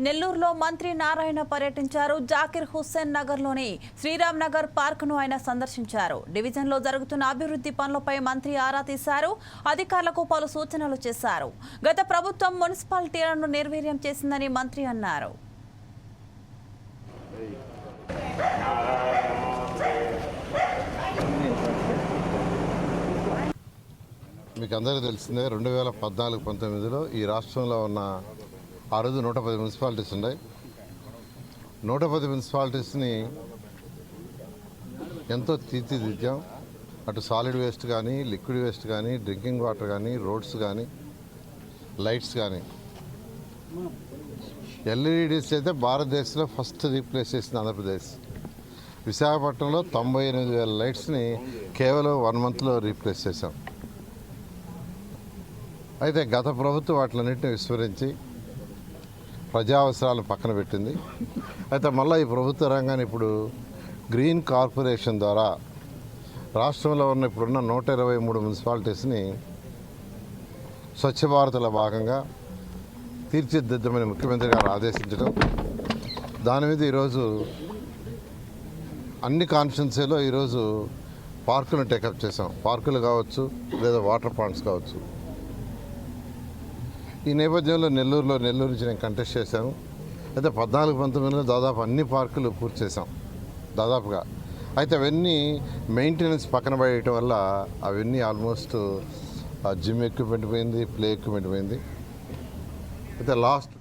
నెల్లూరులో మంత్రి నారాయణ పర్యటించారు. జాకిర్ హుస్సేన్ నగర్లోని శ్రీరామ్ నగర్ పార్కును ఆయన సందర్శించారు. డివిజన్లో జరుగుతున్న అభివృద్ధి పనులపై మంత్రి ఆరా తీశారు. అధికారులకు పలు సూచనలు చేశారు. గత ప్రభుత్వం మున్సిపాలిటీలను నిర్వీర్యం చేసిందని మంత్రి అన్నారు. మీకు అందరికీ తెలిసిందే 2014-19లో ఈ రాష్ట్రంలో ఉన్న ఆ రోజు 110 మున్సిపాలిటీస్ ఉన్నాయి. 110 మున్సిపాలిటీస్ని ఎంతో తీర్చిదిద్దాం. అటు సాలిడ్ వేస్ట్ కానీ, లిక్విడ్ వేస్ట్ కానీ, డ్రింకింగ్ వాటర్ కానీ, రోడ్స్ కానీ, లైట్స్ కానీ. ఎల్ఈడీస్ అయితే భారతదేశంలో ఫస్ట్ రీప్లేస్ చేసింది ఆంధ్రప్రదేశ్. విశాఖపట్నంలో 98,000 లైట్స్ని కేవలం 1 మంత్లో రీప్లేస్ చేశాం. అయితే గత ప్రభుత్వం వాటిలన్నింటినీ విస్మరించి ప్రజా అవసరాలను పక్కన పెట్టింది. అయితే మళ్ళీ ఈ ప్రభుత్వ రంగాన్ని ఇప్పుడు గ్రీన్ కార్పొరేషన్ ద్వారా రాష్ట్రంలో ఉన్న ఇప్పుడున్న 123 మున్సిపాలిటీస్ని స్వచ్ఛ భారత్లో భాగంగా తీర్చిదిద్దమని ముఖ్యమంత్రి గారు ఆదేశించడం, దాని మీద ఈరోజు అన్ని కాన్స్టిట్యున్సీలో ఈరోజు పార్కులను టేకప్ చేసాం. పార్కులు కావచ్చు, లేదా వాటర్ పాయింట్స్ కావచ్చు. ఈ నేపథ్యంలో నెల్లూరు నుంచి నేను కంటెస్ట్ చేశాను. అయితే 14-19లో దాదాపు అన్ని పార్కులు పూర్తి చేశాం దాదాపుగా. అయితే అవన్నీ మెయింటెనెన్స్ పక్కన పడేయటం వల్ల అవన్నీ ఆల్మోస్ట్ జిమ్ ఎక్విప్మెంట్ పోయింది, ప్లే ఎక్విప్మెంట్ పోయింది. అయితే లాస్ట్